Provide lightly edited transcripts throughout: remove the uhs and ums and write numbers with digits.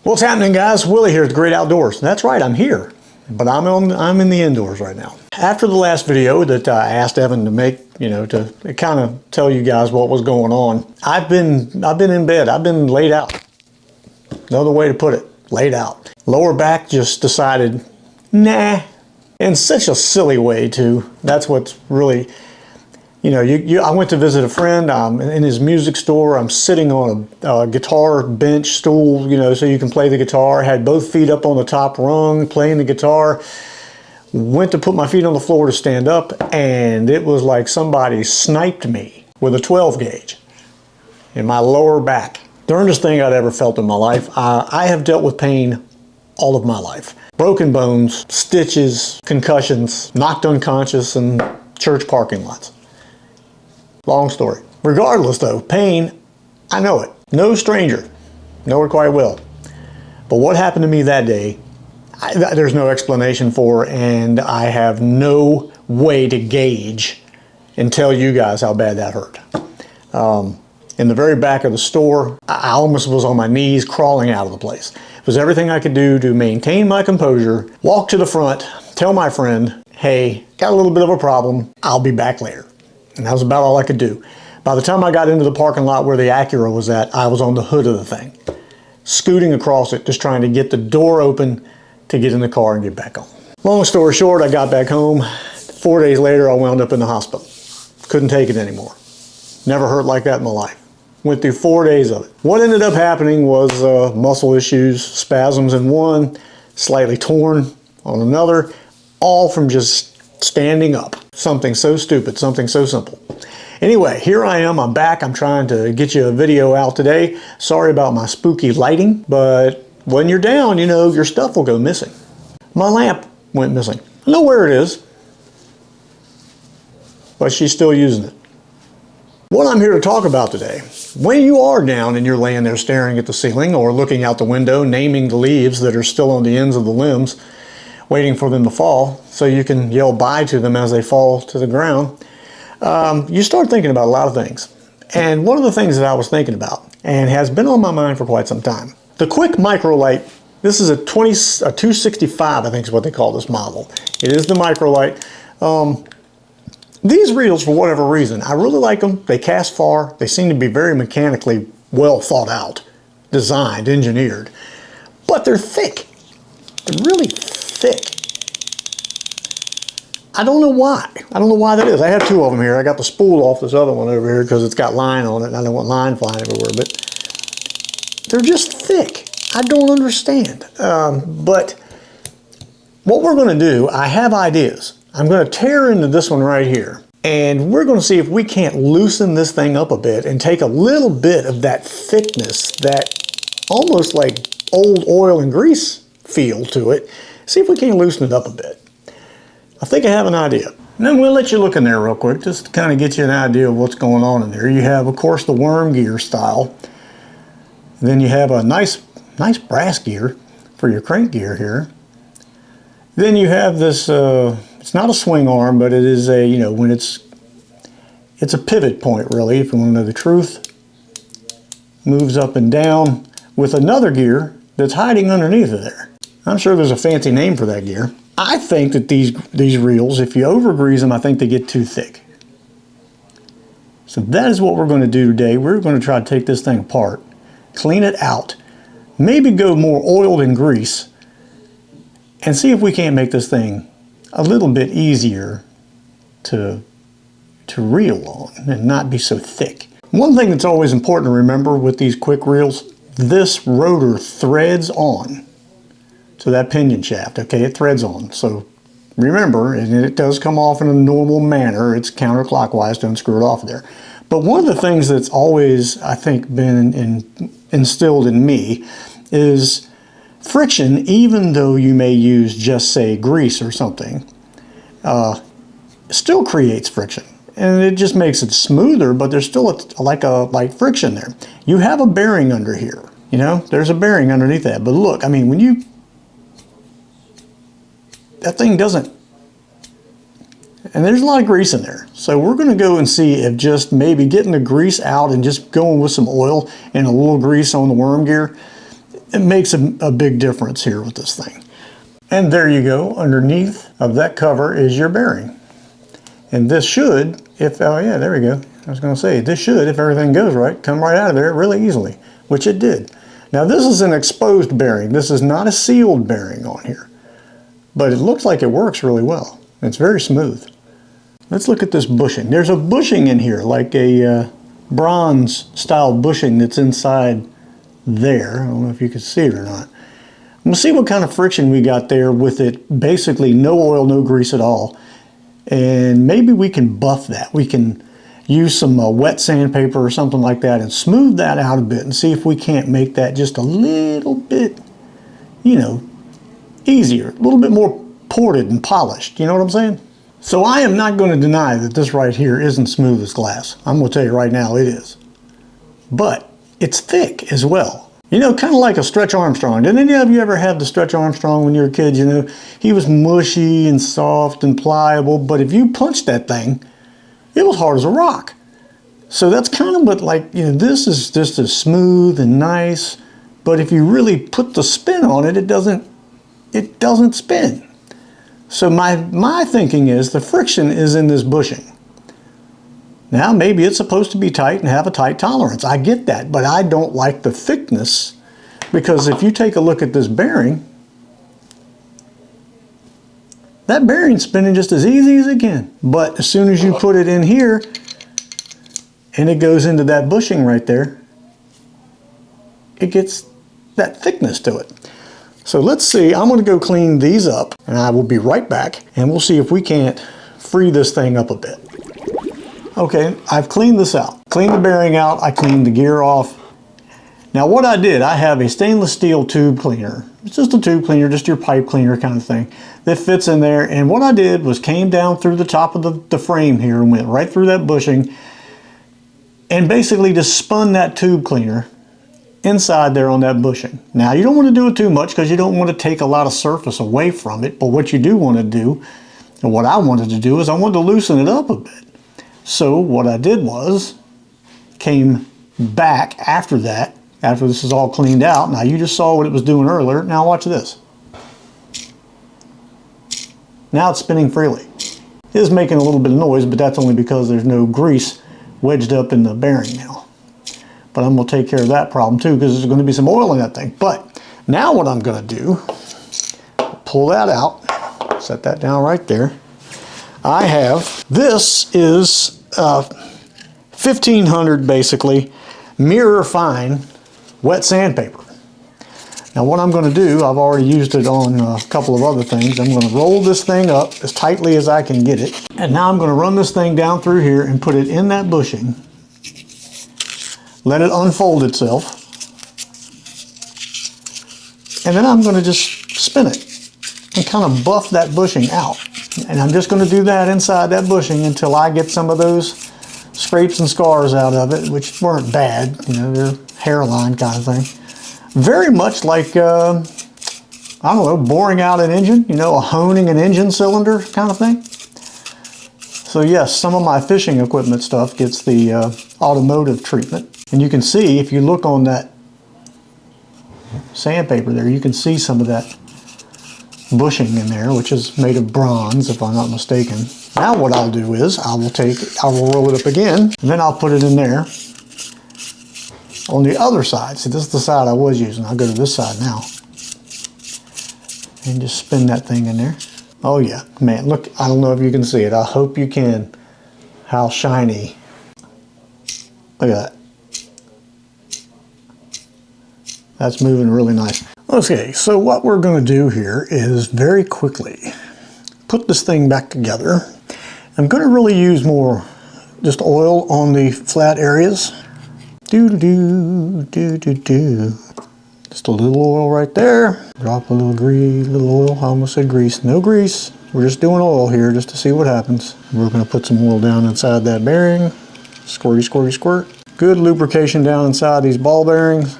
What's happening, guys? Willie here at the Great Outdoors. That's right, I'm here, but I'm in the indoors right now. After the last video that I asked Evan to make, to kind of tell you guys what was going on, I've been in bed. I've been laid out. Another way to put it, laid out. Lower back just decided, nah, in such a silly way too. That's what's really, I went to visit a friend. I'm in his music store. I'm sitting on a guitar bench stool, so you can play the guitar. Had both feet up on the top rung, playing the guitar. Went to put my feet on the floor to stand up, and it was like somebody sniped me with a 12 gauge in my lower back. Darndest thing I'd ever felt in my life. I have dealt with pain all of my life. Broken bones, stitches, concussions, knocked unconscious in church parking lots. Long story. Regardless though, pain, I know it. No stranger. Know it quite well. But what happened to me that day, there's no explanation for, and I have no way to gauge and tell you guys how bad that hurt. In the very back of the store, I almost was on my knees crawling out of the place. It was everything I could do to maintain my composure, walk to the front, tell my friend, hey, got a little bit of a problem, I'll be back later. And that was about all I could do. By the time I got into the parking lot where the Acura was at, I was on the hood of the thing, scooting across it, just trying to get the door open to get in the car and get back home. Long story short, I got back home. 4 days later, I wound up in the hospital. Couldn't take it anymore. Never hurt like that in my life. Went through 4 days of it. What ended up happening was muscle issues, spasms in one, slightly torn on another, all from just standing up. Something so stupid, something so simple. Anyway, here I am, I'm back. I'm trying to get you a video out today. Sorry about my spooky lighting, but when you're down, your stuff will go missing. My lamp went missing. I know where it is, but she's still using it. What I'm here to talk about today, when you are down and you're laying there staring at the ceiling or looking out the window, naming the leaves that are still on the ends of the limbs, waiting for them to fall so you can yell bye to them as they fall to the ground, you start thinking about a lot of things. And one of the things that I was thinking about and has been on my mind for quite some time, the Quick Microlite. This is a 265, I think is what they call this model. It is the Microlite. These reels, for whatever reason, I really like them. They cast far. They seem to be very mechanically well thought out, designed, engineered. But they're thick. They're really thick. I don't know why. I don't know why that is. I have two of them here. I got the spool off this other one over here because it's got line on it and I don't want line flying everywhere, but they're just thick. I don't understand. But what we're going to do, I have ideas. I'm going to tear into this one right here, and we're going to see if we can't loosen this thing up a bit and take a little bit of that thickness, that almost like old oil and grease feel to it. See if we can't loosen it up a bit. I think I have an idea. And I'm going to let you look in there real quick just to kind of get you an idea of what's going on in there. You have, of course, the worm gear style. Then you have a nice brass gear for your crank gear here. Then you have this, it's not a swing arm, but it is a, when it's a pivot point really, if you want to know the truth. Moves up and down with another gear that's hiding underneath of there. I'm sure there's a fancy name for that gear. I think that these reels, if you over-grease them, I think they get too thick. So that is what we're going to do today. We're going to try to take this thing apart, clean it out, maybe go more oil than grease, and see if we can't make this thing a little bit easier to reel on and not be so thick. One thing that's always important to remember with these quick reels, this rotor threads on to that pinion shaft. Okay, it threads on. So remember, and it does come off in a normal manner. It's counterclockwise to unscrew it off there. But one of the things that's always, I think, been instilled in me is friction, even though you may use just say grease or something, still creates friction. And it just makes it smoother, but there's still like friction there. You have a bearing under here, there's a bearing underneath that. But look, I mean, that thing doesn't, and there's a lot of grease in there. So we're going to go and see if just maybe getting the grease out and just going with some oil and a little grease on the worm gear it makes a big difference here with this thing. And there you go. Underneath of that cover is your bearing. And this should, oh yeah, there we go. I was going to say, this should, if everything goes right, come right out of there really easily, which it did. Now this is an exposed bearing. This is not a sealed bearing on here. But it looks like it works really well. It's very smooth. Let's look at this bushing. There's a bushing in here, like a bronze style bushing that's inside there. I don't know if you can see it or not. We'll see what kind of friction we got there with it. Basically no oil, no grease at all. And maybe we can buff that. We can use some wet sandpaper or something like that and smooth that out a bit and see if we can't make that just a little bit, you know, easier, a little bit more ported and polished. You know what I'm saying? So I am not going to deny that this right here isn't smooth as glass. I'm going to tell you right now it is. But it's thick as well. You know, kind of like a Stretch Armstrong. Did any of you ever have the Stretch Armstrong when you were a kid? You know, he was mushy and soft and pliable, but if you punched that thing, it was hard as a rock. So that's kind of what, like, you know, this is just as smooth and nice, but if you really put the spin on it, it doesn't spin. So my thinking is the friction is in this bushing. Now, maybe it's supposed to be tight and have a tight tolerance. I get that, but I don't like the thickness, because if you take a look at this bearing, that bearing's spinning just as easy as it can. But as soon as you put it in here and it goes into that bushing right there, it gets that thickness to it. So let's see, I'm going to go clean these up and I will be right back and we'll see if we can't free this thing up a bit. Okay, I've cleaned this out. Cleaned the bearing out, I cleaned the gear off. Now what I did, I have a stainless steel tube cleaner. It's just a tube cleaner, just your pipe cleaner kind of thing that fits in there. And what I did was came down through the top of the frame here and went right through that bushing and basically just spun that tube cleaner inside there on that bushing. Now you don't want to do it too much because you don't want to take a lot of surface away from it, but what you do want to do, and what I wanted to do, is I wanted to loosen it up a bit. So what I did was came back after that, after this is all cleaned out. Now you just saw what it was doing earlier. Now watch this. Now it's spinning freely. It is making a little bit of noise, but that's only because there's no grease wedged up in the bearing now. But I'm going to take care of that problem too, because there's going to be some oil in that thing. But now what I'm going to do, pull that out, set that down right there. I have, this is 1500 basically mirror fine wet sandpaper. Now what I'm going to do, I've already used it on a couple of other things. I'm going to roll this thing up as tightly as I can get it. And now I'm going to run this thing down through here and put it in that bushing. Let it unfold itself. And then I'm going to just spin it and kind of buff that bushing out. And I'm just going to do that inside that bushing until I get some of those scrapes and scars out of it, which weren't bad. You know, they're hairline kind of thing. Very much like, I don't know, boring out an engine, you know, honing an engine cylinder kind of thing. So yes, some of my fishing equipment stuff gets the automotive treatment. And you can see, if you look on that sandpaper there, you can see some of that bushing in there, which is made of bronze, if I'm not mistaken. Now what I'll do is I will roll it up again, and then I'll put it in there on the other side. See, this is the side I was using. I'll go to this side now and just spin that thing in there. Oh yeah, man, look, I don't know if you can see it. I hope you can. How shiny. Look at that. That's moving really nice. Okay, so what we're going to do here is very quickly put this thing back together. I'm going to really use more just oil on the flat areas. Just a little oil right there. Drop a little oil. I almost said grease. No grease. We're just doing oil here just to see what happens. We're going to put some oil down inside that bearing. Squirty, squirty, squirt. Good lubrication down inside these ball bearings.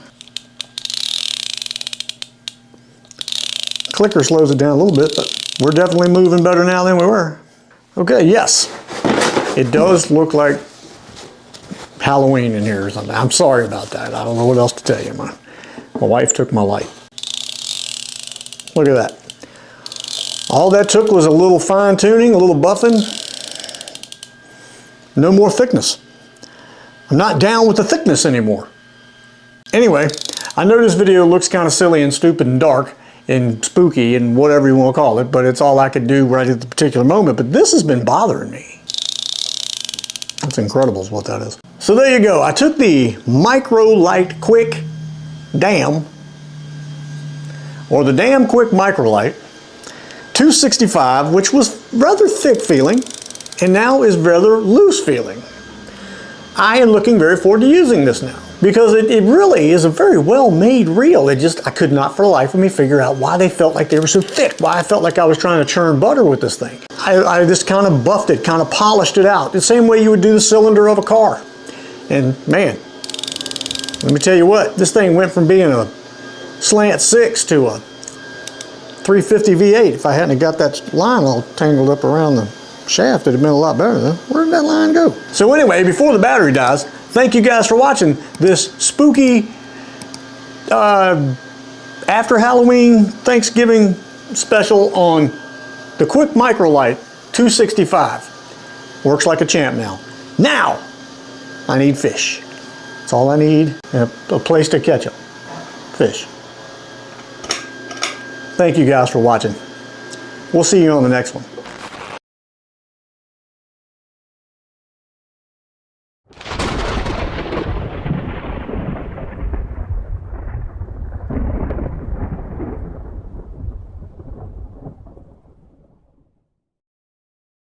Clicker slows it down a little bit, but we're definitely moving better now than we were. Okay, yes, it does look like Halloween in here or something. I'm sorry about that. I don't know what else to tell you, man. My wife took my light. Look at that. All that took was a little fine tuning, a little buffing. No more thickness. I'm not down with the thickness anymore. Anyway, I know this video looks kind of silly and stupid and dark and spooky and whatever you want to call it, but it's all I could do right at the particular moment. But this has been bothering me. That's incredible is what that is. So there you go. I took the Microlite Quick DAM, or the DAM Quick Microlite 265, which was rather thick feeling and now is rather loose feeling. I am looking very forward to using this now because it really is a very well made reel. I could not for the life of me figure out why they felt like they were so thick, why I felt like I was trying to churn butter with this thing. I just kind of buffed it, kind of polished it out, the same way you would do the cylinder of a car. And man, let me tell you what, this thing went from being a slant 6 to a 350 V8. If I hadn't got that line all tangled up around the shaft, it'd have been a lot better. Where did that line go? So anyway, before the battery dies, thank you guys for watching this spooky after Halloween Thanksgiving special on the Quick Microlite 265. Works like a champ now. Now, I need fish. That's all I need, and a place to catch them. Fish. Thank you guys for watching. We'll see you on the next one.